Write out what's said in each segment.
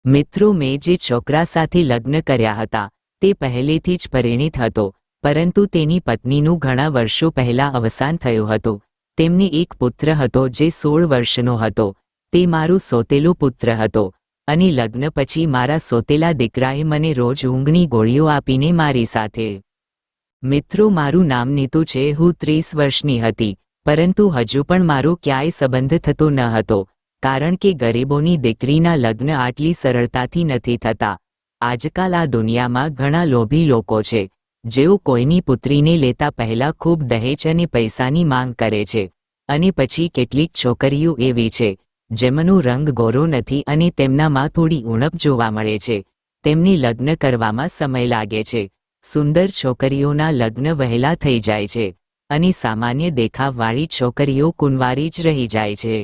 મિત્રો, મેં જે છોકરા સાથે લગ્ન કર્યા હતા તે પહેલેથી જ પરિણીત હતો, પરંતુ તેની પત્નીનું ઘણા વર્ષો પહેલા અવસાન થયું હતું. તેમને એક પુત્ર હતો જે 16 વર્ષનો હતો. તે મારો સોતેલો પુત્ર હતો અને લગ્ન પછી મારા સોતેલા દીકરાએ મને રોજ ઊંઘની ગોળીઓ આપીને મારી સાથે. મિત્રો, મારું નામ નીતુ છે. હું 30 વર્ષની હતી, પરંતુ હજુ પણ મારો ક્યાંય સંબંધ થતો ન હતો, કારણ કે ગરીબોની દીકરીના લગ્ન આટલી સરળતાથી નથી થતા. આજકાલ આ દુનિયામાં ઘણા લોભી લોકો છે, જેઓ કોઈની પુત્રીને લેતા પહેલા ખૂબ દહેજ અને પૈસાની માંગ કરે છે. અને પછી કેટલીક છોકરીઓ એવી છે જેમનો રંગ ગોરો નથી અને તેમનામાં થોડી ઉણપ જોવા મળે છે. તેમને લગ્ન કરવામાં સમય લાગે છે. સુંદર છોકરીઓના લગ્ન વહેલા થઈ જાય છે અને સામાન્ય દેખાવવાળી છોકરીઓ કુંવારી જ રહી જાય છે.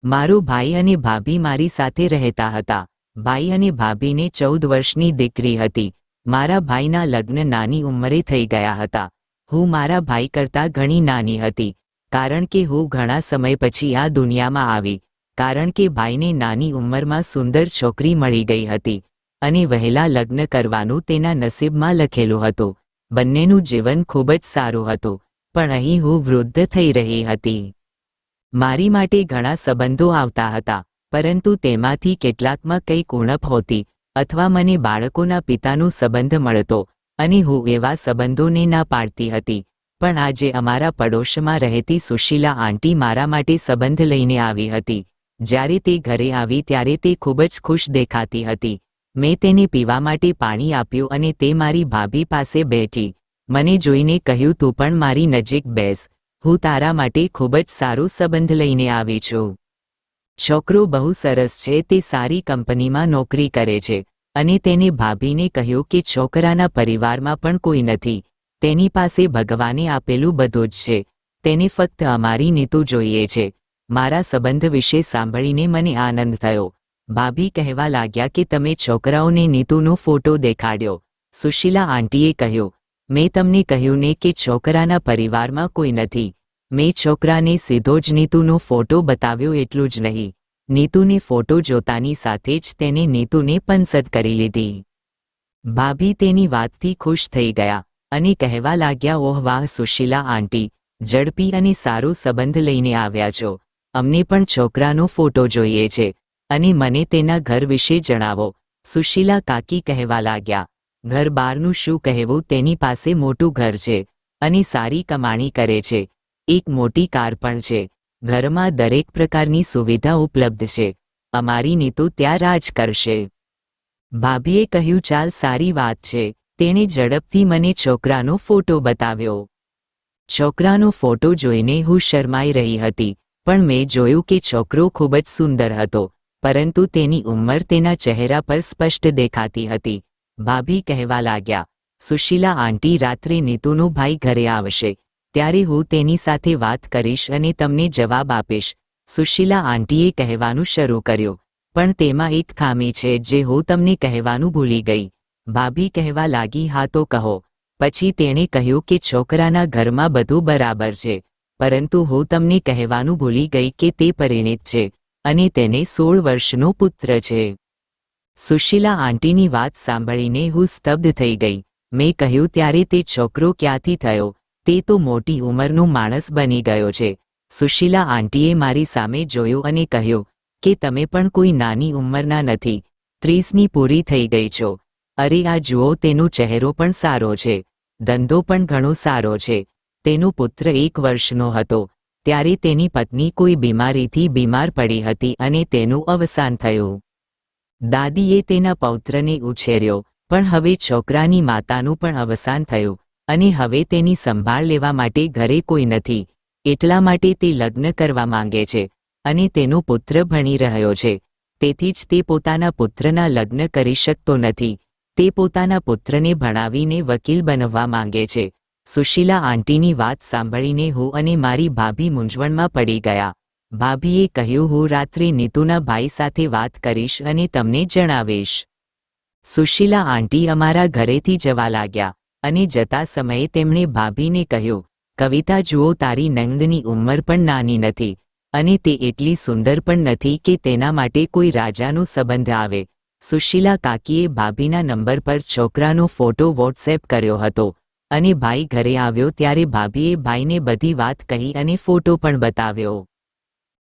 મારો ભાઈ અને ભાભી મારી સાથે રહેતા હતા. ભાઈ અને ભાભીને 14 વર્ષની દીકરી હતી. મારા ભાઈના લગ્ન નાની ઉંમરે થઈ ગયા હતા. હું મારા ભાઈ કરતાં ઘણી નાની હતી, કારણ કે હું ઘણા સમય પછી આ દુનિયામાં આવી, કારણ કે ભાઈને નાની ઉંમરમાં સુંદર છોકરી મળી ગઈ હતી અને વહેલા લગ્ન કરવાનું તેના નસીબમાં લખેલું હતું. બંનેનું જીવન ખૂબ જ સારું હતું, પણ અહીં હું વૃદ્ધ થઈ રહી હતી. મારી માટે ઘણા સંબંધો આવતા હતા, પરંતુ તેમાંથી કેટલાકમાં કંઈક ઉણપ હોતી, અથવા મને બાળકોના પિતાનો સંબંધ મળતો અને હું એવા સંબંધોને ના પાડતી હતી. પણ આજે અમારા પડોશમાં રહેતી સુશીલા આંટી મારા માટે સંબંધ લઈને આવી હતી. જ્યારે તે ઘરે આવી ત્યારે તે ખૂબ જ ખુશ દેખાતી હતી. મેં તેને પીવા માટે પાણી આપ્યું અને તે મારી ભાભી પાસે બેઠી. મને જોઈને કહ્યું, તું પણ મારી નજીક બેસ, હું તારા માટે ખૂબ જ સારો સંબંધ લઈને આવી છું. છોકરો બહુ સરસ છે. તે સારી કંપનીમાં નોકરી કરે છે અને તેને ભાભીને કહ્યું કે છોકરાના પરિવારમાં પણ કોઈ નથી. તેની પાસે ભગવાને આપેલું બધું જ છે. તેને ફક્ત અમારી નીતુ જોઈએ છે. મારા સંબંધ વિશે સાંભળીને મને આનંદ થયો. ભાભી કહેવા લાગ્યા કે તમે છોકરાઓને નીતુનો ફોટો દેખાડ્યો. સુશીલા આંટીએ કહ્યું, મેં તમને કહ્યું ને કે છોકરાના પરિવારમાં કોઈ નથી. મેં છોકરાને સીધો જ નીતુનો ફોટો બતાવ્યો, એટલું જ નહીં, નીતુને ફોટો જોતાની સાથે જ તેને નીતુને પસંદ કરી લીધી. ભાભી તેની વાતથી ખુશ થઈ ગયા અને કહેવા લાગ્યા, ઓહ વાહ સુશીલા આંટી, ઝડપી અને સારો સંબંધ લઈને આવ્યા છો. અમને પણ છોકરાનો ફોટો જોઈએ છે અને મને તેના ઘર વિશે જણાવો. સુશીલા કાકી કહેવા લાગ્યા, ઘર બહારનું શું કહેવું, તેની પાસે મોટું ઘર છે અને સારી કમાણી કરે છે. એક મોટી કાર પણ છે. ઘરમાં દરેક પ્રકારની સુવિધા ઉપલબ્ધ છે. અમારી નીતુ ત્યાં રાજ કરશે. ભાભીએ કહ્યું, ચાલ, સારી વાત છે. તેણે ઝડપથી મને છોકરાનો ફોટો બતાવ્યો. છોકરાનો ફોટો જોઈને હું શરમાઈ રહી હતી, પણ મેં જોયું કે છોકરો ખૂબ જ સુંદર હતો, પરંતુ તેની ઉંમર તેના ચહેરા પર સ્પષ્ટ દેખાતી હતી. ભાભી કહેવા લાગ્યા, સુશીલા આંટી, રાત્રે નીતુનો ભાઈ ઘરે આવશે ત્યારે હું તેની સાથે વાત કરીશ અને તમને જવાબ આપીશ. સુશીલા આંટીએ કહેવાનું શરૂ કર્યું, પણ તેમાં એક ખામી છે જે હું તમને કહેવાનું ભૂલી ગઈ. ભાભી કહેવા લાગી, હા તો કહો. પછી તેણે કહ્યું કે છોકરાના ઘરમાં બધું બરાબર છે, પરંતુ હું તમને કહેવાનું ભૂલી ગઈ કે તે પરિણીત છે અને તેને 16 વર્ષનો પુત્ર છે. સુશીલા આંટીની વાત સાંભળીને હું સ્તબ્ધ થઈ ગઈ. મેં કહ્યું, ત્યારે તે છોકરો ક્યાંથી થયો? તે તો મોટી ઉંમરનો માણસ બની ગયો છે. સુશીલા આંટીએ મારી સામે જોયું અને કહ્યું કે તમે પણ કોઈ નાની ઉંમરના નથી, 30ની પૂરી થઈ ગઈ છો. અરે આ જુઓ, તેનો ચહેરો પણ સારો છે, ધંધો પણ ઘણો સારો છે. તેનો પુત્ર 1 વર્ષનો હતો ત્યારે તેની પત્ની કોઈ બીમારીથી બીમાર પડી હતી અને તેનું અવસાન થયું. દાદીએ તેના પૌત્રને ઉછેર્યો, પણ હવે છોકરાની માતાનું પણ અવસાન થયું અને હવે તેની સંભાળ લેવા માટે ઘરે કોઈ નથી. એટલા માટે તે લગ્ન કરવા માંગે છે અને તેનો પુત્ર ભણી રહ્યો છે. તેથી જ તે પોતાના પુત્રના લગ્ન કરી શકતો નથી. તે પોતાના પુત્રને ભણાવીને વકીલ બનવા માંગે છે. સુશીલા આંટીની વાત સાંભળીને હું અને મારી ભાભી મૂંઝવણમાં પડી ગયા. ભાભીએ કહ્યું, હું રાત્રે નીતુના ભાઈ સાથે વાત કરીશ અને તમને જણાવીશ. સુશીલા આંટી અમારા ઘરેથી જવા લાગ્યા અને જતા સમયે તેમણે ભાભીને કહ્યું, કવિતા જુઓ, તારી નંદની ઉંમર પણ નાની નથી અને તે એટલી સુંદર પણ નથી કે તેના માટે કોઈ રાજાનો સંબંધ આવે. સુશીલા કાકીએ ભાભીના નંબર પર છોકરાનો ફોટો વોટ્સએપ કર્યો હતો અને ભાઈ ઘરે આવ્યો ત્યારે ભાભીએ ભાઈને બધી વાત કહી અને ફોટો પણ બતાવ્યો.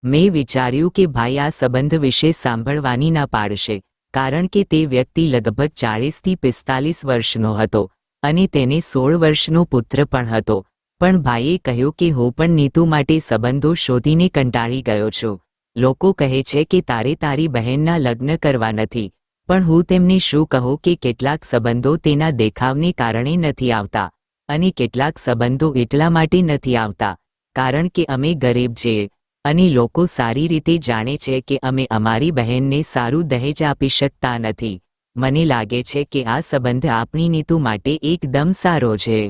મેં વિચાર્યું કે ભાઈ આ સંબંધ વિશે સાંભળવાની ના પાડશે, કારણ કે તે વ્યક્તિ લગભગ 40 થી 45 વર્ષનો હતો અને તેને 16 વર્ષનો પુત્ર પણ હતો. પણ ભાઈએ કહ્યું કે હું પણ નીતુ માટે સંબંધો શોધીને કંટાળી ગયો છું. લોકો કહે છે કે તારે તારી બહેનના લગ્ન કરવા નથી, પણ હું તેમને શું કહું કે કેટલાક સંબંધો તેના દેખાવને કારણે નથી આવતા અને કેટલાક સંબંધો એટલા માટે નથી આવતા કારણ કે અમે ગરીબ છીએ અને લોકો સારી રીતે જાણે છે કે અમે અમારી બહેનને સારું દહેજ આપી શકતા નથી. મને લાગે છે કે આ સંબંધ આપણી નીતુ માટે એકદમ સારો છે.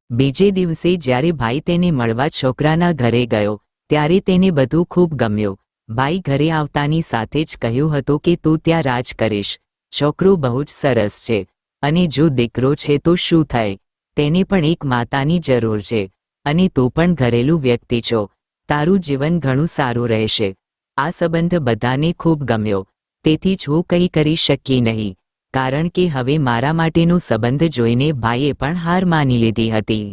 બીજે દિવસે જ્યારે ભાઈ તેને મળવા છોકરાના ઘરે ગયો ત્યારે તેને બધું ખૂબ ગમ્યું. ભાઈ ઘરે આવતાની સાથે જ કહ્યું હતું કે તું ત્યાં રાજ કરીશ. છોકરો બહુ જ સરસ છે અને જો દીકરો છે તો શું થાય, તેને પણ એક માતાની જરૂર છે અને તું પણ ઘરેલું વ્યક્તિ છો, તારું જીવન ઘણું સારું રહેશે. આ સંબંધ બધાને ખૂબ ગમ્યો, તેથી જ હું કંઈ કરી શકી નહીં, કારણ કે હવે મારા માટેનો સંબંધ જોઈને ભાઈએ પણ હાર માની લીધી હતી.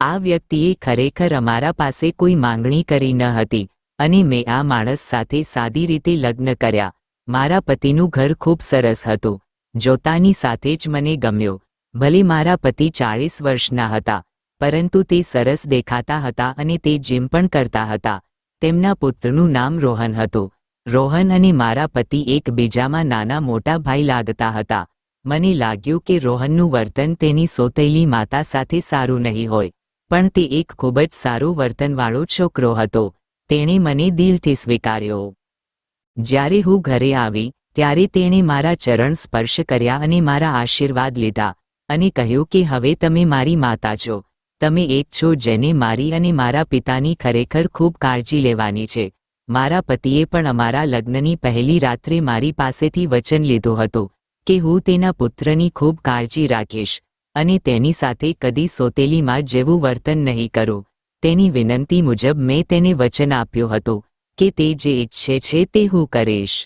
આ વ્યક્તિએ ખરેખર અમારા પાસે કોઈ માંગણી કરી ન હતી અને મેં આ માણસ સાથે સાદી રીતે લગ્ન કર્યા. મારા પતિનું ઘર ખૂબ સરસ હતું, જોતાની સાથે જ મને ગમ્યું. ભલે મારા પતિ 40 વર્ષના હતા, પરંતુ તે સરસ દેખાતા હતા અને તે જીમ પણ કરતા હતા. તેમના પુત્રનું નામ રોહન હતું. રોહન અને મારા પતિ એકબીજામાં નાના મોટા ભાઈ લાગતા હતા. મને લાગ્યું કે રોહનનું વર્તન તેની સોતેલી માતા સાથે સારું નહીં હોય, પણ તે એક ખૂબ જ સારું વર્તનવાળો છોકરો હતો. તેણે મને દિલથી સ્વીકાર્યો. જ્યારે હું ઘરે આવી ત્યારે તેણે મારા ચરણ સ્પર્શ કર્યા અને મારા આશીર્વાદ લીધા અને કહ્યું કે હવે તમે મારી માતા છો. તમે એક છો જેને મારી અને મારા પિતાની ખરેખર ખૂબ કાળજી લેવાની છે. મારા પતિએ પણ અમારા લગ્નની પહેલી રાત્રે મારી પાસેથી વચન લીધું હતું કે હું તેના પુત્રની ખૂબ કાળજી રાખીશ અને તેની સાથે કદી સોતેલી માં જેવું વર્તન નહીં કરું. તેની વિનંતી મુજબ મેં તેને વચન આપ્યું હતું કે તે જે ઈચ્છે છે તે હું કરીશ.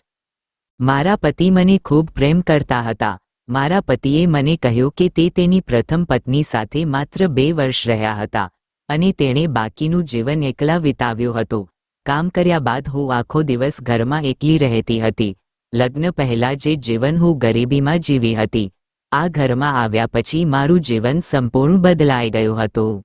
મારા પતિ મને ખૂબ પ્રેમ કરતા હતા. મારા પતિએ મને કહ્યું કે તે તેની પ્રથમ પત્ની સાથે માત્ર 2 વર્ષ રહ્યા હતા અને તેણે બાકીનું જીવન એકલા વિતાવ્યું હતું. કામ કર્યા બાદ હું આખો દિવસ ઘરમાં એકલી રહેતી હતી. લગ્ન પહેલાં જે જીવન હું ગરીબીમાં જીવી હતી, આ ઘરમાં આવ્યા પછી મારું જીવન સંપૂર્ણ બદલાઈ ગયું હતું.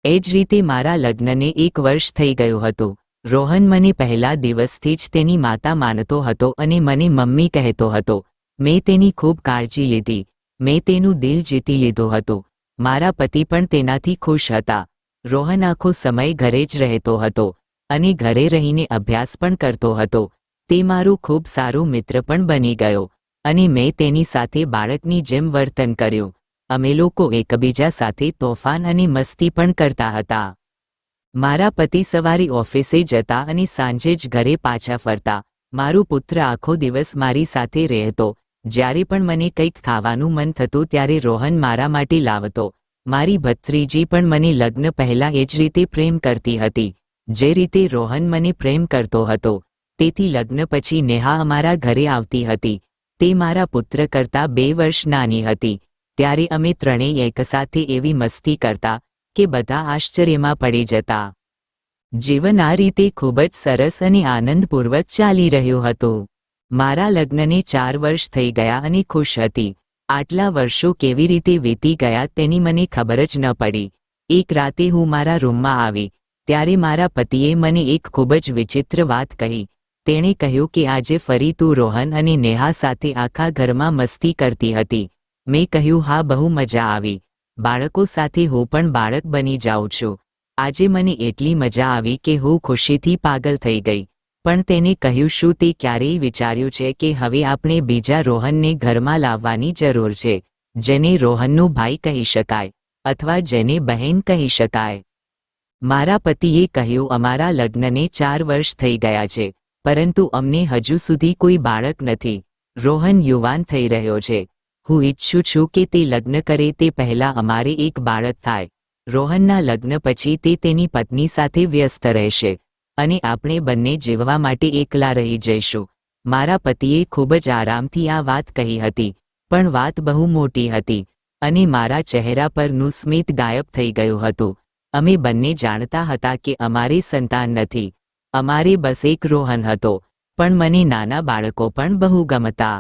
એ જ રીતે મારા લગ્નને 1 વર્ષ થઈ ગયું હતું. રોહન મને પહેલા દિવસથી જ તેની માતા માનતો હતો અને મને મમ્મી કહેતો હતો. મેં તેની ખૂબ કાળજી લીધી. મેં તેનું દિલ જીતી લીધું હતું. મારા પતિ પણ તેનાથી ખુશ હતા. રોહન આખો સમય ઘરે જ રહેતો હતો અને ઘરે રહીને અભ્યાસ પણ કરતો હતો. તે મારો ખૂબ સારો મિત્ર પણ બની ગયો અને મેં તેની સાથે બાળકની જેમ વર્તન કર્યું. અમે લોકો એકબીજા સાથે તોફાન અને મસ્તી પણ કરતા હતા. મારા પતિ સવારે ઓફિસે જતા અને સાંજે જ ઘરે પાછા ફરતા. મારો પુત્ર આખો દિવસ મારી સાથે રહેતો. જ્યારે પણ મને કંઈક ખાવાનું મન થતું ત્યારે રોહન મારા માટે લાવતો. મારી ભત્રીજી પણ મને લગ્ન પહેલાં એ જ રીતે પ્રેમ કરતી હતી જે રીતે રોહન મને પ્રેમ કરતો હતો. તેથી લગ્ન પછી નેહા અમારા ઘરે આવતી હતી. તે મારા પુત્ર કરતાં 2 વર્ષ નાની હતી. ત્યારે અમે ત્રણેય એકસાથે એવી મસ્તી કરતા કે બધા આશ્ચર્યમાં પડી જતા. જીવન આ રીતે ખૂબ જ સરસ અને આનંદપૂર્વક ચાલી રહ્યું હતું. મારા લગ્નને 4 વર્ષ થઈ ગયા અને ખુશ હતી. આટલા વર્ષો કેવી રીતે વીતી ગયા તેની મને ખબર જ ન પડી. એક રાતે હું મારા રૂમમાં આવી ત્યારે મારા પતિએ મને એક ખૂબ જ વિચિત્ર વાત કહી. તેણે કહ્યું કે આજે ફરી તું રોહન અને નેહા સાથે આખા ઘરમાં મસ્તી કરતી હતી. મેં કહ્યું હા, બહુ મજા આવી. બાળકો સાથે હું પણ બાળક બની જાઉં છું. આજે મને એટલી મજા આવી કે હું ખુશીથી પાગલ થઈ ગઈ. પણ તેને કહ્યું શું તે ક્યારેય વિચાર્યું છે કે હવે આપણે બીજા રોહનને ઘરમાં લાવવાની જરૂર છે, જેને રોહનનો ભાઈ કહી શકાય અથવા જેને બહેન કહી શકાય. મારા પતિએ કહ્યું અમારા લગ્નને 4 વર્ષ થઈ ગયા છે, પરંતુ અમને હજુ સુધી કોઈ બાળક નથી. રોહન યુવાન થઈ રહ્યો છે. હું ઈચ્છું છું કે તે લગ્ન કરે તે પહેલાં અમારે એક બાળક થાય. રોહનના લગ્ન પછી તે તેની પત્ની સાથે વ્યસ્ત રહેશે અને આપણે બંને જીવવા માટે એકલા રહી જઈશું. મારા પતિએ ખૂબ જ આરામથી આ વાત કહી હતી, પણ વાત બહુ મોટી હતી અને મારા ચહેરા પરનું સ્મિત ગાયબ થઈ ગયું હતું. અમે બંને જાણતા હતા કે અમારે સંતાન નથી. અમારે બસ એક રોહન હતો. પણ મને નાના બાળકો પણ બહુ ગમતા.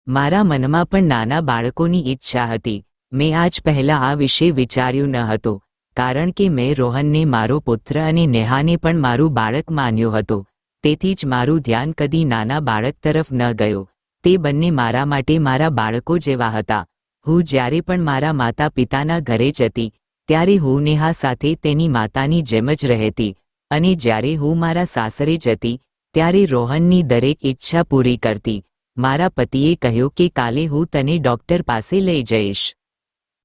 મારા મનમાં પણ નાના બાળકોની ઈચ્છા હતી. મેં આજ પહેલાં આ વિશે વિચાર્યું ન હતું, કારણ કે મેં રોહનને મારો પુત્ર અને નેહાને પણ મારું બાળક માન્યું હતું. તેથી જ મારું ધ્યાન કદી નાના બાળક તરફ ન ગયું. તે બંને મારા માટે મારા બાળકો જેવા હતા. હું જ્યારે પણ મારા માતા પિતાના ઘરે જતી ત્યારે હું નેહા સાથે તેની માતાની જેમ જ રહેતી, અને જ્યારે હું મારા સાસરે જતી ત્યારે રોહનની દરેક ઈચ્છા પૂરી કરતી. મારા પતિએ કહ્યું કે કાલે હું તને ડૉક્ટર પાસે લઈ જઈશ.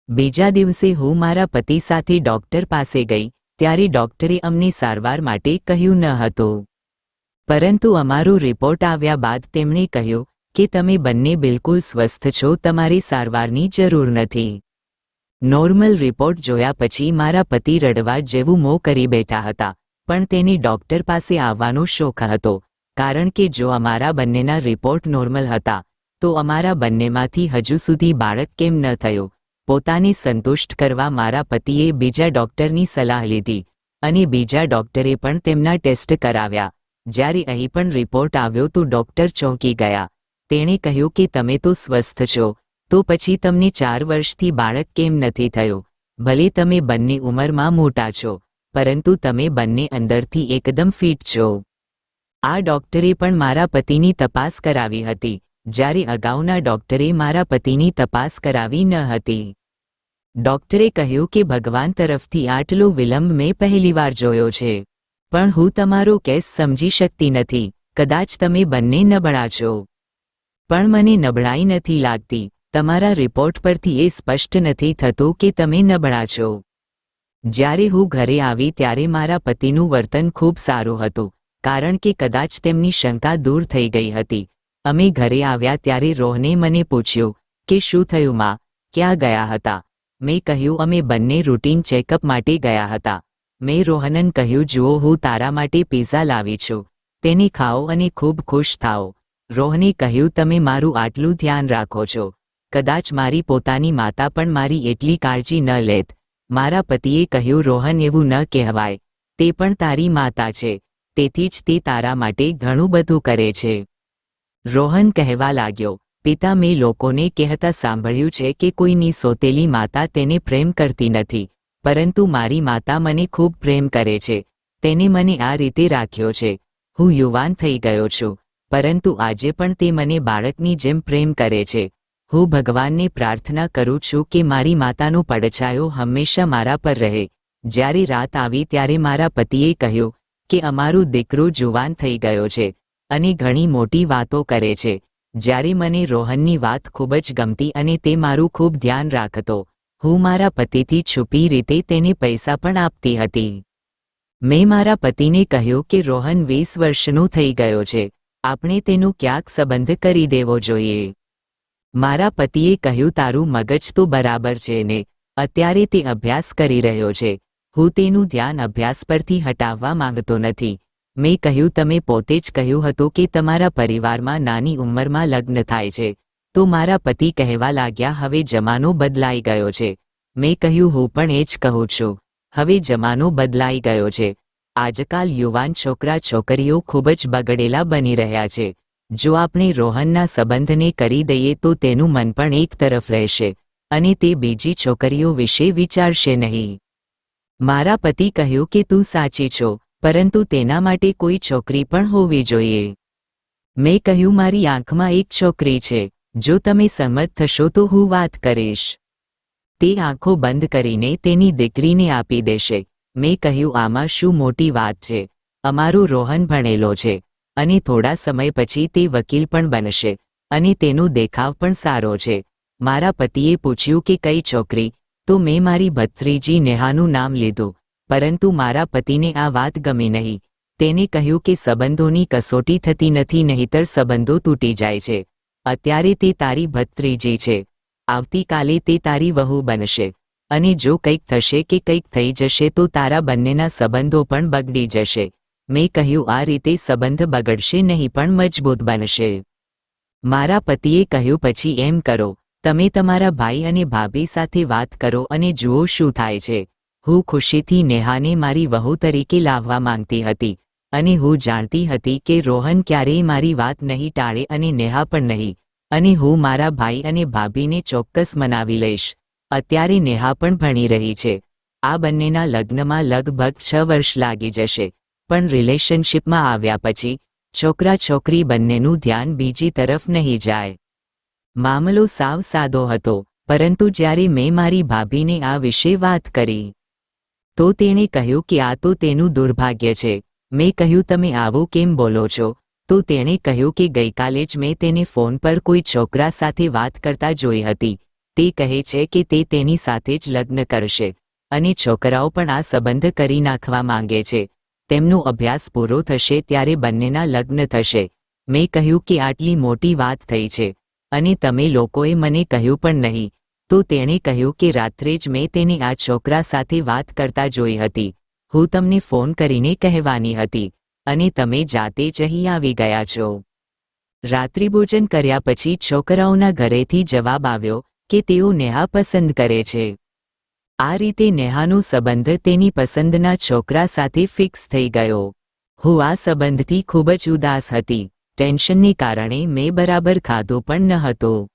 બીજા દિવસે હું મારા પતિ સાથે ડૉક્ટર પાસે ગઈ ત્યારે ડૉક્ટરે અમને સારવાર માટે કહ્યું ન હતું. પરંતુ અમારો રિપોર્ટ આવ્યા બાદ તેમણે કહ્યું કે તમે બંને બિલકુલ સ્વસ્થ છો, તમારે સારવારની જરૂર નથી. નોર્મલ રિપોર્ટ જોયા પછી મારા પતિ રડવા જેવું મોં કરી બેઠા હતા, પણ તેને ડૉક્ટર પાસે આવવાનો શોખ હતો, કારણ કે જો અમારા બંનેના રિપોર્ટ નોર્મલ હતા તો અમારા બંનેમાંથી હજુ સુધી બાળક કેમ ન થયું. પોતાને સંતુષ્ટ કરવા મારા પતિએ બીજા ડૉક્ટરની સલાહ લીધી અને બીજા ડૉક્ટરે પણ તેમના ટેસ્ટ કરાવ્યા. જ્યારે અહીં પણ રિપોર્ટ આવ્યો તો ડૉક્ટર ચોંકી ગયા. તેણે કહ્યું કે તમે તો સ્વસ્થ છો, તો પછી તમને 4 વર્ષથી બાળક કેમ નથી થયું? ભલે તમે બંને ઉંમરમાં મોટા છો, પરંતુ તમે બંને અંદરથી એકદમ ફિટ છો. આ ડૉક્ટરે પણ મારા પતિની તપાસ કરાવી હતી, જ્યારે અગાઉના ડૉક્ટરે મારા પતિની તપાસ કરાવી ન હતી. ડૉક્ટરે કહ્યું કે ભગવાન તરફથી આટલો વિલંબ મેં પહેલીવાર જોયો છે. પણ હું તમારો કેસ સમજી શકતી નથી. કદાચ તમે બંને નબળા છો. પણ મને નબળાઈ નથી લાગતી. તમારા રિપોર્ટ પરથી એ સ્પષ્ટ નથી થતું કે તમે નબળા છો. જ્યારે હું ઘરે આવી ત્યારે મારા પતિનું વર્તન ખૂબ સારું હતું, કારણ કે કદાચ તેમની શંકા દૂર થઈ ગઈ હતી. અમે ઘરે આવ્યા ત્યારે રોહને મને પૂછ્યું કે શું થયું માં, ક્યાં ગયા હતા? મેં કહ્યું અમે બંને રૂટીન ચેકઅપ માટે ગયા હતા. મેં રોહનન કહ્યું જુઓ, હું તારા માટે પિઝા લાવી છું, તેને ખાઓ અને ખૂબ ખુશ થાઓ. રોહને કહ્યું તમે મારું આટલું ધ્યાન રાખો છો, કદાચ મારી પોતાની માતા પણ મારી એટલી કાળજી ન લેત. મારા પતિએ કહ્યું રોહન એવું ન કહેવાય, તે પણ તારી માતા છે, તેથી જ તે તારા માટે ઘણું બધું કરે છે. રોહન કહેવા લાગ્યો પિતા, મેં લોકોને કહેતા સાંભળ્યું છે કે કોઈની સોતેલી માતા તેને પ્રેમ કરતી નથી, પરંતુ મારી માતા મને ખૂબ પ્રેમ કરે છે. તેને મને આ રીતે રાખ્યો છે. હું યુવાન થઈ ગયો છું, પરંતુ આજે પણ તે મને બાળકની જેમ પ્રેમ કરે છે. હું ભગવાનને પ્રાર્થના કરું છું કે મારી માતાનો પડછાયો હંમેશા મારા પર રહે. જ્યારે રાત આવી ત્યારે મારા પતિએ કહ્યું કે અમારો દીકરો જુવાન થઈ ગયો છે અને ઘણી મોટી વાતો કરે છે. જ્યારે મને રોહનની વાત ખૂબ જ ગમતી અને તે મારું ખૂબ ધ્યાન રાખતો, હું મારા પતિથી છુપી રીતે તેને પૈસા પણ આપતી હતી. મેં મારા પતિને કહ્યું કે રોહન 20 વર્ષનો થઈ ગયો છે, આપણે તેનો ક્યાંક સંબંધ કરી દેવો જોઈએ. મારા પતિએ કહ્યું તારું મગજ તો બરાબર છે ને, અત્યારે તે અભ્યાસ કરી રહ્યો છે. હું તેનું ધ્યાન અભ્યાસ પરથી હટાવવા માંગતો નથી. મેં કહ્યું તમે પોતે જ કહ્યું હતું કે તમારા પરિવારમાં નાની ઉંમરમાં લગ્ન થાય છે. તો મારા પતિ કહેવા લાગ્યા હવે જમાનો બદલાઈ ગયો છે. મેં કહ્યું હું પણ એ જ કહું છું, હવે જમાનો બદલાઈ ગયો છે. આજકાલ યુવાન છોકરા છોકરીઓ ખૂબ જ બગડેલા બની રહ્યા છે. જો આપણે રોહનના સંબંધને કરી દઈએ તો તેનું મન પણ એક તરફ રહેશે અને તે બીજી છોકરીઓ વિશે વિચારશે નહીં. મારા પતિ કહ્યું કે તું સાચી છો, પરંતુ તેના માટે કોઈ છોકરી પણ હોવી જોઈએ. મેં કહ્યું મારી આંખમાં એક છોકરી છે, જો તમે સંમત થશો તો હું વાત કરીશ. તે આંખો બંધ કરીને તેની દીકરીને આપી દેશે. મેં કહ્યું આમાં શું મોટી વાત છે, અમારો રોહન ભણેલો છે અને થોડા સમય પછી તે વકીલ પણ બનશે અને તેનો દેખાવ પણ સારો છે. મારા પતિએ પૂછ્યું કે કઈ છોકરી? તો મેં મારી ભત્રીજી નેહાનું નામ લીધું, પરંતુ મારા પતિને આ વાત ગમી નહીં. તેને કહ્યું કે સંબંધોની કસોટી થતી નથી, નહીંતર સંબંધો તૂટી જાય છે. અત્યારે તે તારી ભત્રીજી છે, આવતીકાલે તે તારી વહુ બનશે અને જો કંઈક થશે કે કંઈક થઈ જશે તો તારા બંનેના સંબંધો પણ બગડી જશે. મેં કહ્યું, આ રીતે સંબંધ બગડશે નહીં પણ મજબૂત બનશે. મારા પતિએ કહ્યું, પછી એમ કરો, તમે તમારા ભાઈ અને ભાભી સાથે વાત કરો અને જુઓ શું થાય છે. હું ખુશીથી નેહાને મારી વહુ તરીકે લાવવા માંગતી હતી અને હું જાણતી હતી કે રોહન ક્યારેય મારી વાત નહીં ટાળે અને નેહા પણ નહીં, અને હું મારા ભાઈ અને ભાભીને ચોક્કસ મનાવી લઈશ. અત્યારે નેહા પણ ભણી રહી છે. આ બંનેના લગ્નમાં લગભગ 6 વર્ષ લાગી જશે, પણ રિલેશનશિપમાં આવ્યા પછી છોકરા છોકરી બંનેનું ધ્યાન બીજી તરફ નહીં જાય. મામલો સાવ સાદો હતો, પરંતુ જ્યારે મેં મારી ભાભીને આ વિશે વાત કરી તો તેણે કહ્યું કે આ તો તેનું દુર્ભાગ્ય છે. મેં કહ્યું, તમે આવું કેમ બોલો છો? તો તેણે કહ્યું કે ગઈકાલે જ મેં તેને ફોન પર કોઈ છોકરા સાથે વાત કરતા જોઈ હતી. તે કહે છે કે તે તેની સાથે જ લગ્ન કરશે અને છોકરાઓ પણ આ સંબંધ કરી નાખવા માંગે છે. તેમનો અભ્યાસ પૂરો થશે ત્યારે બંનેના લગ્ન થશે. મેં કહ્યું કે આટલી મોટી વાત થઈ છે અને તમે લોકોએ મને કહ્યું પણ નહીં. તો તેણે કહ્યું કે રાત્રે જ મેં તેને આ છોકરા સાથે વાત કરતા જોઈ હતી. હું તમને ફોન કરીને કહેવાની હતી અને તમે જાતે જ અહીં આવી ગયા છો. રાત્રિભોજન કર્યા પછી છોકરાઓના ઘરેથી જવાબ આવ્યો કે તેઓ નેહા પસંદ કરે છે. આ રીતે નેહાનો સંબંધ તેની પસંદના છોકરા સાથે ફિક્સ થઈ ગયો. હું આ સંબંધથી ખૂબ જ ઉદાસ હતી. ટેન્શનને કારણે મેં બરાબર ખાધું પણ ન હતું.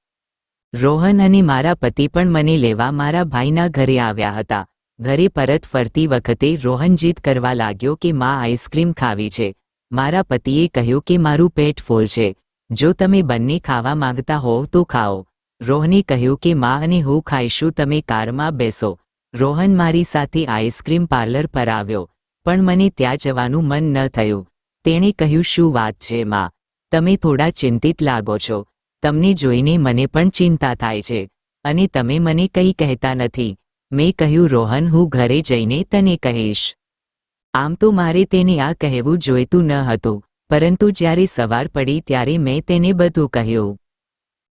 રોહન અને મારા પતિ પણ મને લેવા મારા ભાઈના ઘરે આવ્યા હતા. ઘરે પરત ફરતી વખતે રોહન જીદ કરવા લાગ્યો કે માં આઈસ્ક્રીમ ખાવી છે. મારા પતિએ કહ્યું કે મારું પેટ ફૂલ છે, જો તમે બંને ખાવા માંગતા હોવ તો ખાઓ. રોહને કહ્યું કે માં અને હું ખાઈશું, તમે કારમાં બેસો. રોહન મારી સાથે આઈસ્ક્રીમ પાર્લર પર આવ્યો, પણ મને ત્યાં જવાનું મન ન થયું. તેણે કહ્યું, શું વાત છે માં? તમે થોડા ચિંતિત લાગો છો. તમને જોઈને મને પણ ચિંતા થાય છે અને તમે મને કંઈ કહેતા નથી. મેં કહ્યું, રોહન, હું ઘરે જઈને તને કહીશ. આમ તો મારે તેને આ કહેવું જોઈતું ન હતું, પરંતુ જ્યારે સવાર પડી ત્યારે મેં તેને બધું કહ્યું.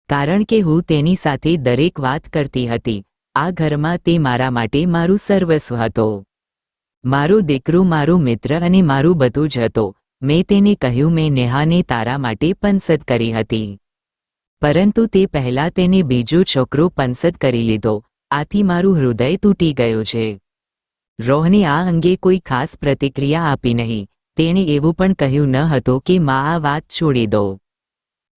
કારણ કે હું તેની સાથે દરેક વાત કરતી હતી. આ ઘરમાં તે મારા માટે મારું સર્વસ્વ હતો. મારો દીકરો, મારો મિત્ર અને મારું બધું જ હતો. મેં તેને કહ્યું, મેં નેહાને તારા માટે પસંદ કરી હતી, પરંતુ તે પહેલાં તેને બીજો છોકરો પસંદ કરી લીધો. આથી મારું હૃદય તૂટી ગયું છે. રોહને આ અંગે કોઈ ખાસ પ્રતિક્રિયા આપી નહીં. તેણે એવું પણ કહ્યું ન હતું કે માં આ વાત છોડી દો,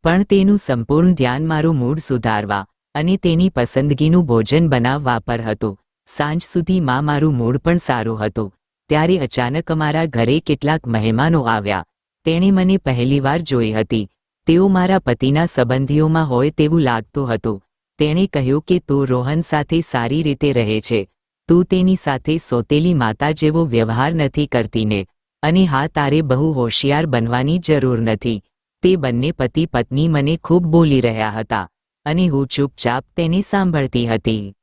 પણ તેનું સંપૂર્ણ ધ્યાન મારું મૂડ સુધારવા અને તેની પસંદગીનું ભોજન બનાવવા પર હતું. સાંજ સુધીમાં મારું મૂડ પણ સારું હતું. ત્યારે અચાનક અમારા ઘરે કેટલાક મહેમાનો આવ્યા. તેણે મને પહેલીવાર જોઈ હતી. તેઓ મારા પતિના સંબંધીઓમાં હોય તેવું લાગતું હતું. તેણે કહ્યું કે તું રોહન સાથે સારી રીતે રહે છે, તું તેની સાથે સોતેલી માતા જેવો વ્યવહાર નથી કરતી ને? અને હા, તારે બહુ હોશિયાર બનવાની જરૂર નથી. તે બંને પતિ પત્ની મને ખૂબ બોલી રહ્યા હતા અને હું ચૂપચાપ તેને સાંભળતી હતી.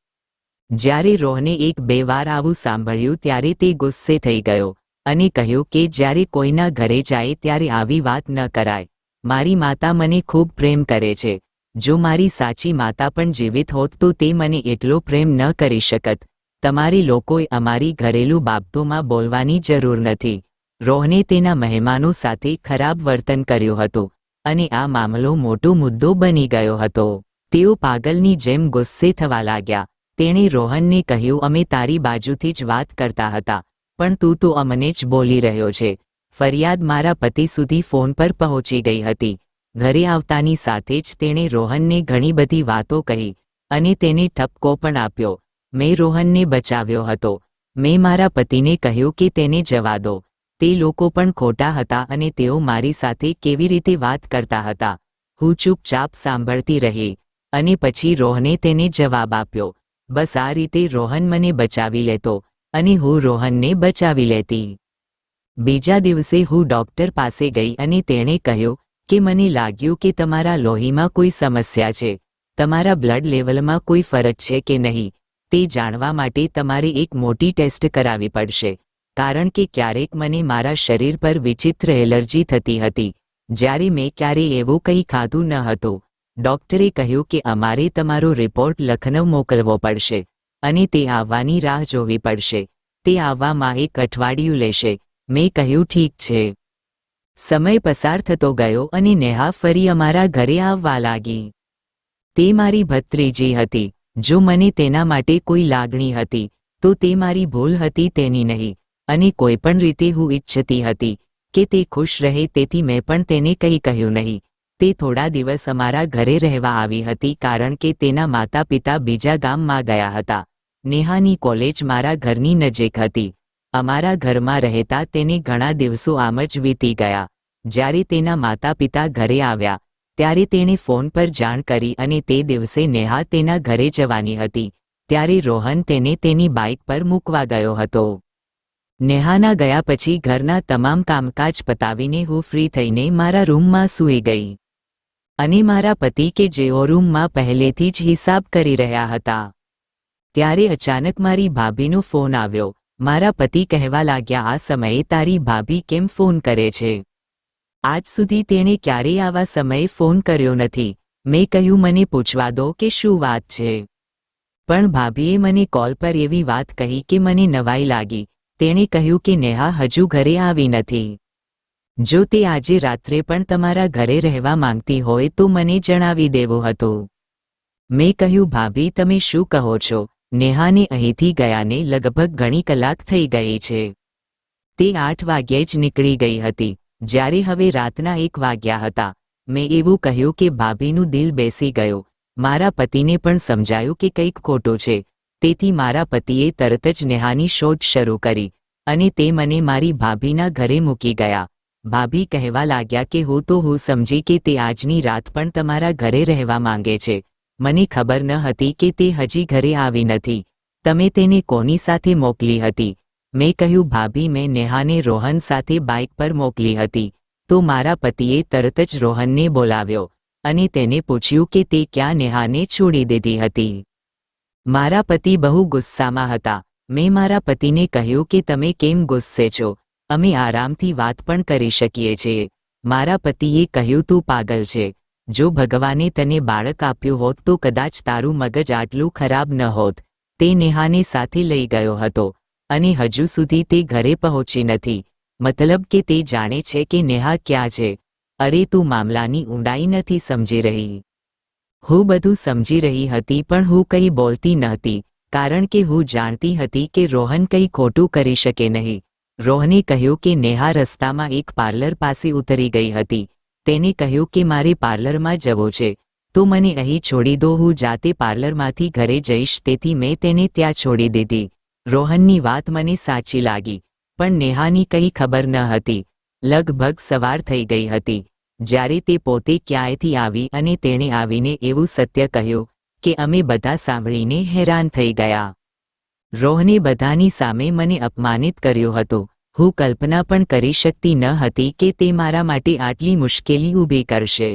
જ્યારે રોહને 1-2 વાર આવું સાંભળ્યું ત્યારે તે ગુસ્સે થઈ ગયો અને કહ્યું કે જ્યારે કોઈના ઘરે જાય ત્યારે આવી વાત ન કરાય. મારી માતા મને ખૂબ પ્રેમ કરે છે. જો મારી સાચી માતા પણ જીવિત હોત તો તે મને એટલો પ્રેમ ન કરી શકત. તમારે લોકોએ અમારી ઘરેલું બાબતોમાં બોલવાની જરૂર નથી. રોહને તેના મહેમાનો સાથે ખરાબ વર્તન કર્યું હતું અને આ મામલો મોટો મુદ્દો બની ગયો હતો. તેઓ પાગલની જેમ ગુસ્સે થવા લાગ્યા. તેણે રોહનને કહ્યું, અમે તારી બાજુથી જ વાત કરતા હતા, પણ તું તો અમને જ બોલી રહ્યો છે. ફરિયાદ મારા પતિ સુધી ફોન પર પહોંચી ગઈ હતી. ઘરે આવતાની સાથે જ તેણે રોહનને ઘણી બધી વાતો કહી અને તેને ઠપકો પણ આપ્યો. મેં રોહનને બચાવ્યો હતો. મેં મારા પતિને કહ્યું કે તેને જવા દો. તે લોકો પણ ખોટા હતા અને તેઓ મારી સાથે કેવી રીતે વાત કરતા હતા. હું ચૂપચાપ સાંભળતી રહી અને પછી રોહને તેને જવાબ આપ્યો. બસ આ રીતે રોહન મને બચાવી લેતો અને હું રોહનને બચાવી લેતી. બીજા દિવસે હું ડૉક્ટર પાસે ગઈ અને તેણે કહ્યું કે મને લાગ્યું કે તમારા લોહીમાં કોઈ સમસ્યા છે. તમારા બ્લડ લેવલમાં કોઈ ફરક છે કે નહીં તે જાણવા માટે તમારે એક મોટી ટેસ્ટ કરાવવી પડશે. કારણ કે ક્યારેક મને મારા શરીર પર વિચિત્ર એલર્જી થતી હતી, જ્યારે મેં ક્યારેય એવું કંઈ ખાધું ન હતું. ડૉક્ટરે કહ્યું કે અમારે તમારો રિપોર્ટ લખનઉ મોકલવો પડશે અને તે આવવાની રાહ જોવી પડશે. તે આવવામાં 1 અઠવાડિયું લેશે. મેં કહ્યું ઠીક છે. સમય પસાર થતો ગયો અને નેહા ફરી અમારા ઘરે આવવા લાગી. તે મારી ભત્રીજી હતી. જો મને તેના માટે કોઈ લાગણી હતી તો તે મારી ભૂલ હતી તેની નહીં, અને કોઈપણ રીતે હું ઈચ્છતી હતી કે તે ખુશ રહે, તેથી મેં પણ તેને કંઈ કહ્યું નહીં. તે થોડા દિવસ અમારા ઘરે રહેવા આવી હતી કારણ કે તેના માતા પિતા બીજા ગામમાં ગયા હતા. નેહાની કોલેજ મારા ઘરની નજીક હતી. અમારા ઘરમાં રહેતા તેને ઘણા દિવસો આમ જ વીતી ગયા. જ્યારે તેના માતા પિતા ઘરે આવ્યા ત્યારે તેણે ફોન પર જાણ કરી અને તે દિવસે નેહા તેના ઘરે જવાની હતી. ત્યારે રોહન તેને તેની બાઇક પર મૂકવા ગયો હતો. નેહાના ગયા પછી ઘરના તમામ કામકાજ પતાવીને હું ફ્રી થઈને મારા રૂમમાં સૂઈ ગઈ. અને મારા પતિ કે જેઓ રૂમમાં પહેલેથી જ હિસાબ કરી રહ્યા હતા. ત્યારે અચાનક મારી ભાભીનો ફોન આવ્યો. મારા પતિ કહેવા લાગ્યા, આ સમયે તારી ભાભી કેમ ફોન કરે છે? આજ સુધી તેણે ક્યારેય આવા સમયે ફોન કર્યો નથી. મેં કહ્યું, મને પૂછવા દો કે શું વાત છે. પણ ભાભીએ મને કોલ પર એવી વાત કહી કે મને નવાઈ લાગી. તેણે કહ્યું કે નેહા હજુ ઘરે આવી નથી. જો તે આજે રાત્રે પણ તમારા ઘરે રહેવા માંગતી હોય તો મને જણાવી દેવું હતું. મેં કહ્યું, ભાભી તમે શું કહો છો? નેહાને અહીંથી ગયાને લગભગ ઘણી કલાક થઈ ગઈ છે. તે 8 વાગ્યે જ નીકળી ગઈ હતી. જ્યારે હવે રાતના 1 વાગ્યા હતા. મેં એવું કહ્યું કે ભાભીનું દિલ બેસી ગયું. મારા પતિને પણ સમજાયું કે કંઈક ખોટું છે. તેથી મારા પતિએ તરત જ નેહાની શોધ શરૂ કરી અને તે મને મારી ભાભીના ઘરે મૂકી ગયા. ભાભી કહેવા લાગ્યા કે હું સમજી કે તે આજની રાત પણ તમારા ઘરે રહેવા માંગે છે. મને ખબર ન હતી કે તે હજી ઘરે આવી નથી. તમે તેને કોની સાથે મોકલી હતી? મેં કહ્યું, ભાભી મેં નેહાને રોહન સાથે બાઇક પર મોકલી હતી. તો મારા પતિએ તરત જ રોહનને બોલાવ્યો અને તેને પૂછ્યું કે તે ક્યાં નેહાને છોડી દીધી હતી. મારા પતિ બહુ ગુસ્સામાં હતા. મેં મારા પતિને કહ્યું કે તમે કેમ ગુસ્સે છો? અમે આરામથી વાત પણ કરી શકીએ છીએ. મારા પતિએ કહ્યું, તું પાગલ છે. જો ભગવાને તને બાળક આપ્યું હોત તો કદાચ તારું મગજ આટલું ખરાબ ન હોત. તે નેહાને સાથે લઈ ગયો હતો અને હજુ સુધી તે ઘરે પહોંચી નથી. મતલબ કે તે જાણે છે કે નેહા ક્યાં છે. અરે તું મામલાની ઊંડાઈ નથી સમજી રહી. હું બધું સમજી રહી હતી પણ હું કંઈ બોલતી નહોતી કારણ કે હું જાણતી હતી કે રોહન કંઈ ખોટું કરી શકે નહીં. રોહને કહ્યું કે નેહા રસ્તામાં એક પાર્લર પાસે ઉતરી ગઈ હતી. તેને કહ્યું કે મારે પાર્લરમાં જવું છે તો મને અહીં છોડી દો, હું જાતે પાર્લરમાંથી ઘરે જઈશ. તેથી મેં તેને ત્યાં છોડી દીધી. રોહનની વાત મને સાચી લાગી પણ નેહાની કંઈ ખબર ન હતી. લગભગ સવાર થઈ ગઈ હતી જ્યારે તે પોતે ક્યાંયથી આવી અને તેણે આવીને એવું સત્ય કહ્યું કે અમે બધા સાંભળીને હેરાન થઈ ગયા. રોહને બધાની સામે મને અપમાનિત કર્યું હતું. હું કલ્પના પણ કરી શકતી ન હતી કે તે મારા માટે આટલી મુશ્કેલી ઊભી કરશે.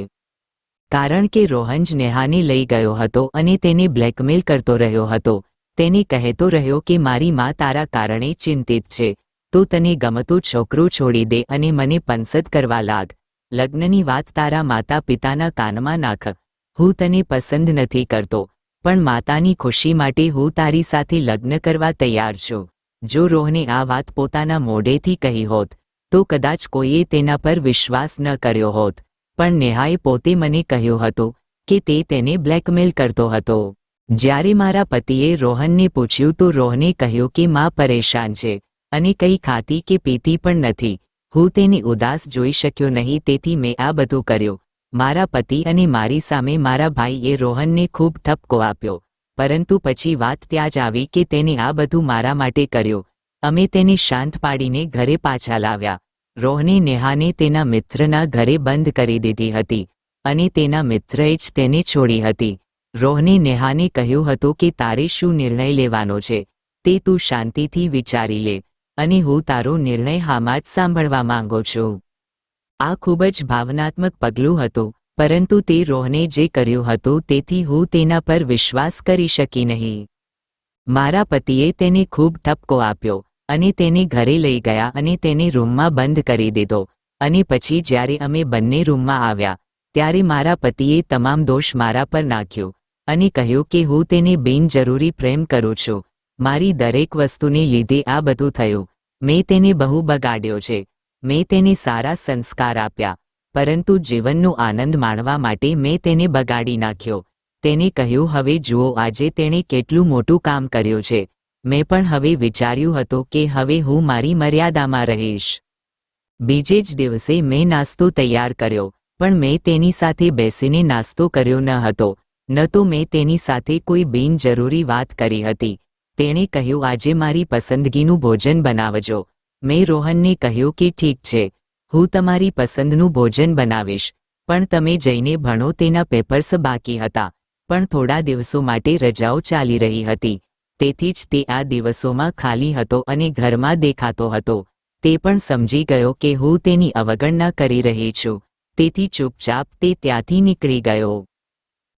કારણ કે રોહન જ નેહાને લઈ ગયો હતો અને તેને બ્લેકમેલ કરતો રહ્યો હતો. તેને કહેતો રહ્યો કે મારી માં તારા કારણે ચિંતિત છે, તો તને ગમતો છોકરો છોડી દે અને મને પસંદ કરવા લાગ. લગ્નની વાત તારા માતા પિતાના કાનમાં નાખ. હું તને પસંદ નથી કરતો પણ માતાની ખુશી માટે હું તારી સાથે લગ્ન કરવા તૈયાર છું. જો રોહને આ વાત પોતાના મોઢેથી કહી હોત તો કદાચ કોઈએ તેના પર વિશ્વાસ ન કર્યો હોત. પણ નેહાએ પોતે મને કહ્યું હતું કે તે તેને બ્લેકમેલ કરતો હતો. જ્યારે મારા પતિએ રોહનને પૂછ્યું તો રોહને કહ્યું કે માં પરેશાન છે અને કંઈ ખાતી કે પીતી પણ નથી. હું તેને ઉદાસ જોઈ શક્યો નહીં તેથી મેં આ બધું કર્યું. મારા પતિ અને મારી સામે મારા ભાઈએ રોહનને ખૂબ ઠપકો આપ્યો. પરંતુ પછી વાત ત્યાં જ આવી કે તેને આ બધું મારા માટે કર્યું. અમે તેને શાંત પાડીને ઘરે પાછા લાવ્યા. રોહને નેહાને તેના મિત્રના ઘરે બંધ કરી દીધી હતી અને તેના મિત્રએ જ તેને છોડી હતી. રોહને નેહાને કહ્યું હતું કે તારે શું નિર્ણય લેવાનો છે તે તું શાંતિથી વિચારી લે અને હું તારો નિર્ણય હામાં જ સાંભળવા માંગુ છું. આ ખૂબ જ ભાવનાત્મક પગલું હતું પરંતુ તે રોહને જે કર્યું હતું તેથી હું તેના પર વિશ્વાસ કરી શકી નહીં. મારા પતિએ તેને ખૂબ ઠપકો આપ્યો અને તેને ઘરે લઈ ગયા અને તેને રૂમમાં બંધ કરી દીધો. અને પછી જ્યારે અમે બંને રૂમમાં આવ્યા ત્યારે મારા પતિએ તમામ દોષ મારા પર નાખ્યો અને કહ્યું કે હું તેને બિનજરૂરી પ્રેમ કરું છું. મારી દરેક વસ્તુને લીધે આ બધું થયું. મેં તેને બહુ બગાડ્યો છે. મેં તેને સારા સંસ્કાર આપ્યા, પરંતુ જીવનનો આનંદ માણવા માટે મેં તેને બગાડી નાખ્યો. તેને કહ્યું, હવે જુઓ આજે તેણે કેટલું મોટું કામ કર્યું છે. મેં પણ હવે વિચાર્યું હતું કે હવે હું મારી મર્યાદામાં રહીશ. બીજે જ દિવસે મેં નાસ્તો તૈયાર કર્યો, પણ મેં તેની સાથે બેસીને નાસ્તો કર્યો ન હતો. ન તો મેં તેની સાથે કોઈ બિનજરૂરી વાત કરી હતી. તેણે કહ્યું, આજે મારી પસંદગીનું ભોજન બનાવજો. મેં રોહનને કહ્યું કે ઠીક છે, હું તમારી પસંદનું ભોજન બનાવીશ, પણ તમે જઈને ભણો. તેના પેપર્સ બાકી હતા, પણ થોડા દિવસો માટે રજાઓ ચાલી રહી હતી, તેથી જ તે આ દિવસોમાં ખાલી હતો અને ઘરમાં દેખાતો હતો. તે પણ સમજી ગયો કે હું તેની અવગણના કરી રહી છું, તેથી ચૂપચાપ તે ત્યાંથી નીકળી ગયો.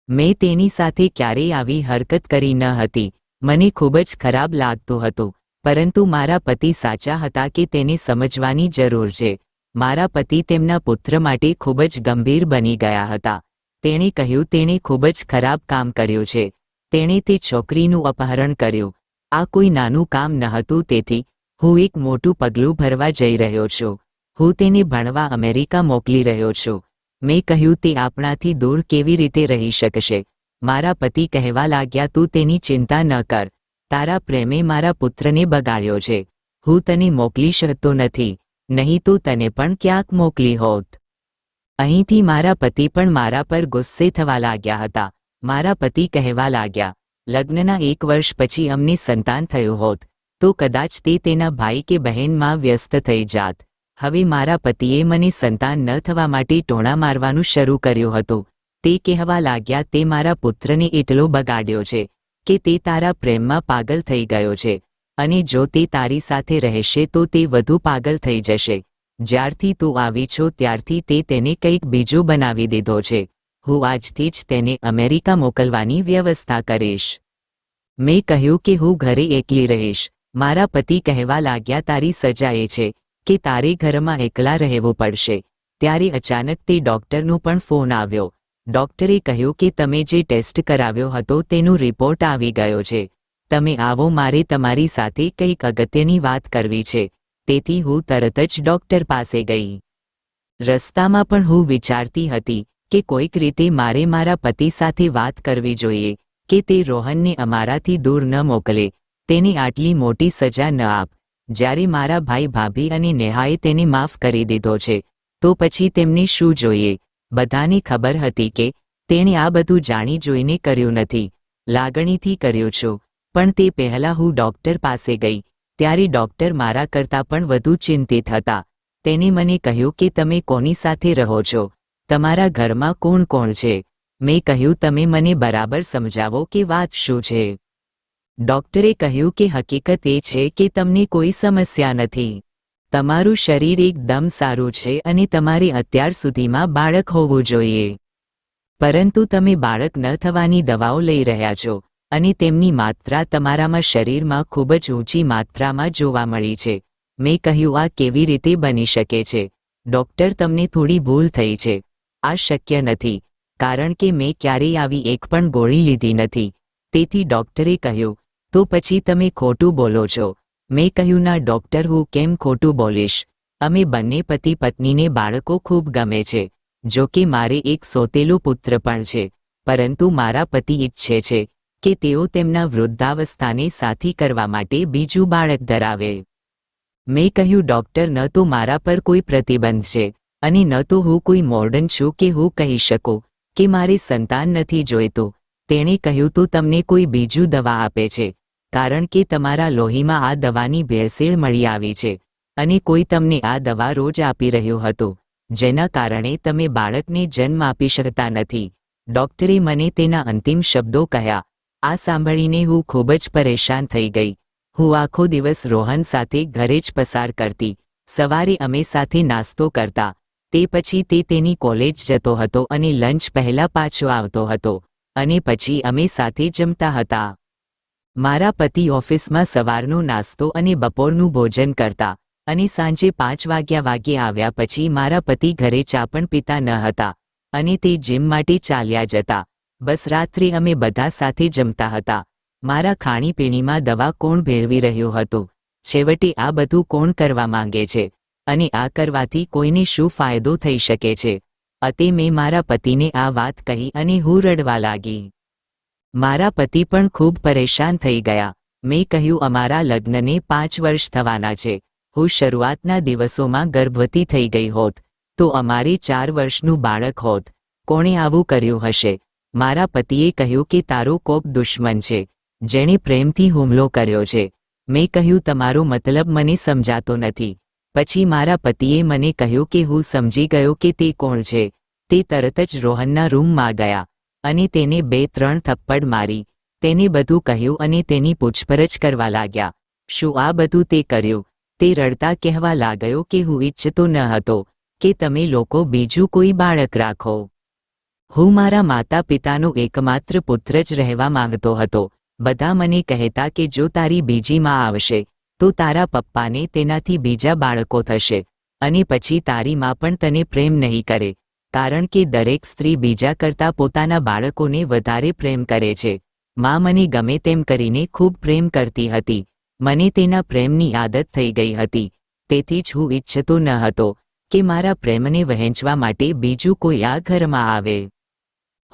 મેં તેની સાથે ક્યારેય આવી હરકત કરી ન હતી. મને ખૂબ જ ખરાબ લાગતું હતું, પરંતુ મારા પતિ સાચા હતા કે તેને સમજવાની જરૂર છે. મારા પતિ તેમના પુત્ર માટે ખૂબ જ ગંભીર બની ગયા હતા. તેણે કહ્યું, તેણે ખૂબ જ ખરાબ કામ કર્યું છે. તેણે તે છોકરીનું અપહરણ કર્યું. આ કોઈ નાનું કામ ન હતું, તેથી હું એક મોટું પગલું ભરવા જઈ રહ્યો છું. હું તેને ભણવા અમેરિકા મોકલી રહ્યો છું. મેં કહ્યું, તે આપણાથી દૂર કેવી રીતે રહી શકશે? મારા પતિ કહેવા લાગ્યા, તું તેની ચિંતા ન કર. તારા પ્રેમે મારા પુત્રને બગાડ્યો છે. હું તને મોકલી શકતો નથી, નહીં તો તને પણ ક્યાંક મોકલી હોત. અહીંથી મારા પતિ પણ મારા પર ગુસ્સે થવા લાગ્યા હતા. મારા પતિ કહેવા લાગ્યા, લગ્નના 1 વર્ષ પછી અમને સંતાન થયું હોત તો કદાચ તે તેના ભાઈ કે બહેનમાં વ્યસ્ત થઈ જાત. હવે મારા પતિએ મને સંતાન ન થવા માટે ટોણા મારવાનું શરૂ કર્યું હતું. તે કહેવા લાગ્યા, તે મારા પુત્રને એટલો બગાડ્યો છે કે તે તારા પ્રેમમાં પાગલ થઈ ગયો છે, અને જો તે તારી સાથે રહેશે તો તે વધુ પાગલ થઈ જશે. જ્યારથી તું આવી છો ત્યારથી તે તેને કંઈક બીજું બનાવી દીધો છે. હું આજથી જ તેને અમેરિકા મોકલવાની વ્યવસ્થા કરીશ. મેં કહ્યું કે હું ઘરે એકલી રહીશ. મારા પતિ કહેવા લાગ્યા, તારી સજા એ છે કે તારે ઘરમાં એકલા રહેવું પડશે. ત્યારે અચાનક તે ડૉક્ટરનો પણ ફોન આવ્યો. ડૉક્ટરે કહ્યું કે તમે જે ટેસ્ટ કરાવ્યો હતો તેનો રિપોર્ટ આવી ગયો છે. તમે આવો, મારે તમારી સાથે કંઈક અગત્યની વાત કરવી છે. તેથી હું તરત જ ડૉક્ટર પાસે ગઈ. રસ્તામાં પણ હું વિચારતી હતી કે કોઈક રીતે મારે મારા પતિ સાથે વાત કરવી જોઈએ કે તે રોહનને અમારાથી દૂર ન મોકલે, તેને આટલી મોટી સજા ન આપ. જ્યારે મારા ભાઈ ભાભી અને નેહાએ તેને માફ કરી દીધો છે તો પછી તેમને શું જોઈએ? બધાને ખબર હતી કે તેણે આ બધું જાણી જોઈને કર્યું નથી, લાગણીથી કર્યું છું. પણ તે પહેલાં હું ડૉક્ટર પાસે ગઈ ત્યારે ડૉક્ટર મારા કરતાં પણ વધુ ચિંતિત હતા. તેને મને કહ્યું કે તમે કોની સાથે રહો છો? તમારા ઘરમાં કોણ કોણ છે? મેં કહ્યું, તમે મને બરાબર સમજાવો કે વાત શું છે? ડૉક્ટરે કહ્યું કે હકીકત એ છે કે તમને કોઈ સમસ્યા નથી. તમારું શરીર એકદમ સારું છે અને તમારે અત્યાર સુધીમાં બાળક હોવું જોઈએ. પરંતુ તમે બાળક ન થવાની દવાઓ લઈ રહ્યા છો અને તેમની માત્રા તમારામાં શરીરમાં ખૂબ જ ઊંચી માત્રામાં જોવા મળી છે. મેં કહ્યું, આ કેવી રીતે બની શકે છે? ડૉક્ટર, તમને થોડી ભૂલ થઈ છે. આ શક્ય નથી, કારણ કે મેં ક્યારેય આવી એક પણ ગોળી લીધી નથી. તેથી ડૉક્ટરે કહ્યું, તો પછી તમે ખોટું બોલો છો. મેં કહ્યું, ના ડૉક્ટર, હું કેમ ખોટું બોલીશ? અમે બંને પતિ પત્નીને બાળકો ખૂબ ગમે છે. જો કે મારે એક સોતેલો પુત્ર પણ છે, પરંતુ મારા પતિ ઈચ્છે છે કે તેઓ તેમના વૃદ્ધાવસ્થાને સાથી કરવા માટે બીજું બાળક ધરાવે. મેં કહ્યું, ડૉક્ટર, ન તો મારા પર કોઈ પ્રતિબંધ છે અને ન તો હું કોઈ મોર્ડન છું કે હું કહી શકું કે મારે સંતાન નથી જોઈતું. તેણે કહ્યું, તો તમને કોઈ બીજું દવા આપે છે, કારણ કે તમારા લોહીમાં આ દવાની ભેળસેળ મળી આવી છે અને કોઈ તમને આ દવા રોજ આપી રહ્યું હતું, જેના કારણે તમે બાળકને જન્મ આપી શકતા નથી. ડૉક્ટરે મને તેના અંતિમ શબ્દો કહ્યા. આ સાંભળીને હું ખૂબ જ પરેશાન થઈ ગઈ. હું આખો દિવસ રોહન સાથે ઘરે જ પસાર કરતી. સવારે અમે સાથે નાસ્તો કરતા, તે પછી તે તેની કોલેજ જતો હતો અને લંચ પહેલાં પાછો આવતો હતો, અને પછી અમે સાથે જમતા હતા. મારા પતિ ઓફિસમાં સવારનો નાસ્તો અને બપોરનું ભોજન કરતા અને સાંજે 5 વાગ્યે આવ્યા પછી મારા પતિ ઘરે ચા પણ પીતા ન હતા અને તે જીમ માટે ચાલ્યા જતા. બસ રાત્રે અમે બધા સાથે જમતા હતા. મારા ખાણીપીણીમાં દવા કોણ ભેળવી રહ્યું હતું છેવટે આ બધું કોણ કરવા માંગે છે અને આ કરવાથી કોઈને શું ફાયદો થઈ શકે છે? અતે મેં મારા પતિને આ વાત કહી અને હું રડવા લાગી. મારા પતિ પણ ખૂબ પરેશાન થઈ ગયા. મેં કહ્યું, અમારા લગ્નને 5 વર્ષ થવાના છે. હું શરૂઆતના દિવસોમાં ગર્ભવતી થઈ ગઈ હોત તો અમારે 4 વર્ષનું બાળક હોત. કોણે આવું કર્યું હશે? મારા પતિએ કહ્યું કે તારો કોક દુશ્મન છે, જેણે પ્રેમથી હુમલો કર્યો છે. મેં કહ્યું, તમારો મતલબ મને સમજાતો નથી. પછી મારા પતિએ મને કહ્યું કે હું સમજી ગયો કે તે કોણ છે. તે તરત જ રોહનના રૂમમાં ગયા અને તેને 2-3 થપ્પડ મારી, તેને બધું કહ્યું અને તેની પૂછપરછ કરવા લાગ્યા. શું આ બધું તે કર્યું? તે રડતા કહેવા લાગ્યો કે હું ઈચ્છતો ન હતો કે તમે લોકો બીજું કોઈ બાળક રાખો. હું મારા માતા પિતાનો એકમાત્ર પુત્ર જ રહેવા માંગતો હતો. બધા મને કહેતા કે જો તારી બીજી માં આવશે તો તારા પપ્પાને તેનાથી બીજા બાળકો થશે અને પછી તારી માં પણ તને પ્રેમ નહીં કરે, કારણ કે દરેક સ્ત્રી બીજા કરતાં પોતાના બાળકોને વધારે પ્રેમ કરે છે. માં મને ગમે તેમ કરીને ખૂબ પ્રેમ કરતી હતી. મને તેના પ્રેમની આદત થઈ ગઈ હતી. તેથી જ હું ઈચ્છતો ન હતો કે મારા પ્રેમને વહેંચવા માટે બીજું કોઈ આ ઘરમાં આવે.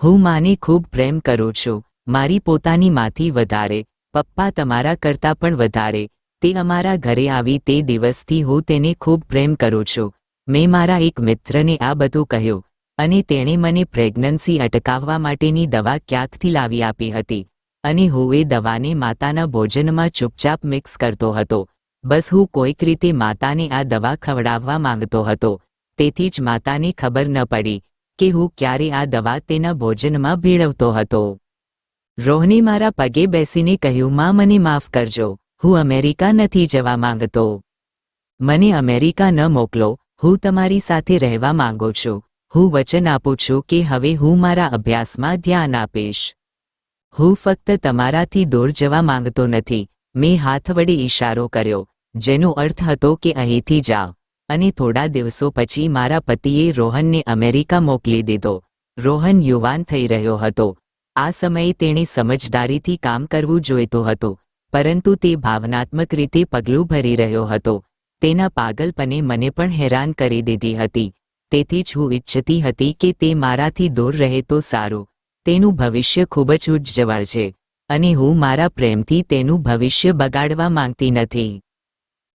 હું માને ખૂબ પ્રેમ કરું છું, મારી પોતાની માંથી વધારે. પપ્પા તમારા કરતાં પણ વધારે. તે અમારા ઘરે આવી તે દિવસથી હું તેને ખૂબ પ્રેમ કરું છું. મેં મારા એક મિત્રને આ બધું કહ્યું અને તેણે મને પ્રેગ્નન્સી અટકાવવા માટેની દવા ક્યાંકથી લાવી આપી હતી અને હું એ દવાને માતાના ભોજનમાં ચૂપચાપ મિક્સ કરતો હતો. બસ હું કોઈક રીતે માતાને આ દવા ખવડાવવા માંગતો હતો. તેથી જ માતાને ખબર ન પડી કે હું ક્યારે આ દવા તેના ભોજનમાં ભેળવતો હતો. રોહને મારા પગે બેસીને કહ્યું, માં મને માફ કરજો, હું અમેરિકા નથી જવા માંગતો. મને અમેરિકા ન મોકલો, હું તમારી સાથે રહેવા માંગુ છું. હું વચન આપું છું કે હવે હું મારા અભ્યાસમાં ધ્યાન આપીશ. હું ફક્ત તમારાથી દૂર જવા માંગતો નથી. મેં હાથ વડે ઈશારો કર્યો, જેનો અર્થ હતો કે અહીંથી જાઓ. અને થોડા દિવસો પછી મારા પતિએ રોહનને અમેરિકા મોકલી દીધો. રોહન યુવાન થઈ રહ્યો હતો. આ સમયે તેણે સમજદારીથી કામ કરવું જોઈતું હતું, પરંતુ તે ભાવનાત્મક રીતે પગલું ભરી રહ્યો હતો. તેના પાગલપને મને પણ હેરાન કરી દીધી હતી. તેથી જ હું ઈચ્છતી હતી કે તે મારાથી દૂર રહે તો સારું. તેનું ભવિષ્ય ખૂબ જ ઉજ્જવળ છે અને હું મારા પ્રેમથી તેનું ભવિષ્ય બગાડવા માંગતી નથી.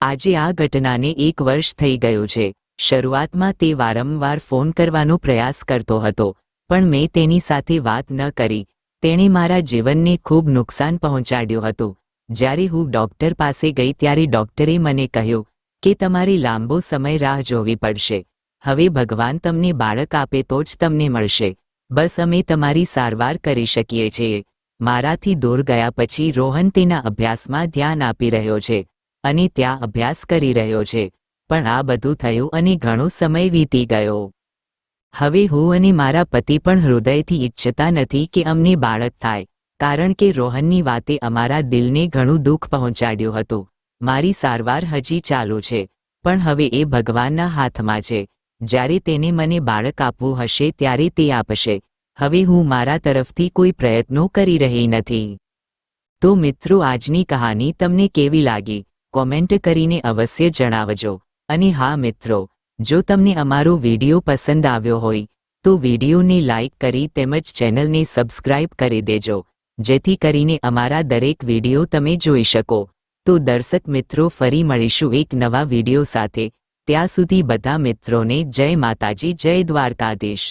આજે આ ઘટનાને 1 વર્ષ થઈ ગયું છે. શરૂઆતમાં તે વારંવાર ફોન કરવાનો પ્રયાસ કરતો હતો, પણ મેં તેની સાથે વાત ન કરી. તેણે મારા જીવનને ખૂબ નુકસાન પહોંચાડ્યું હતું. જ્યારે હું ડૉક્ટર પાસે ગઈ ત્યારે ડૉક્ટરે મને કહ્યું કે તમારે લાંબો સમય રાહ જોવી પડશે. હવે ભગવાન તમને બાળક આપે તો જ તમને મળશે. બસ અમે તમારી સારવાર કરી શકીએ છીએ. મારાથી દૂર ગયા પછી રોહન તેના અભ્યાસમાં ધ્યાન આપી રહ્યો છે અને ત્યાં અભ્યાસ કરી રહ્યો છે. પણ આ બધું થયું અને ઘણો સમય વીતી ગયો. હવે હું અને મારા પતિ પણ હૃદયથી ઈચ્છતા નથી કે અમને બાળક થાય, કારણ કે રોહનની વાતે અમારા દિલને ઘણું દુઃખ પહોંચાડ્યું હતું. મારી સારવાર હજી ચાલુ છે, પણ હવે એ ભગવાનના હાથમાં છે. જ્યારે તેને મને બાળક આપવું હશે ત્યારે તે આપશે. હવે હું મારા તરફથી કોઈ પ્રયત્નો કરી રહી નથી. તો મિત્રો, આજની કહાની તમને કેવી લાગી? કોમેન્ટ કરીને અવશ્ય જણાવજો. અને હા મિત્રો, જો તમને અમારો વિડીયો પસંદ આવ્યો હોય તો વિડીયોને લાઇક કરી તેમજ ચેનલને સબસ્ક્રાઇબ કરી દેજો, જેથી કરીને અમારા દરેક વિડીયો તમે જોઈ શકો. તો દર્શક મિત્રો, ફરી મળીશું એક નવા વિડીયો સાથે. ત્યાં સુધી બધા મિત્રોને જય માતાજી, જય દ્વારકાધીશ.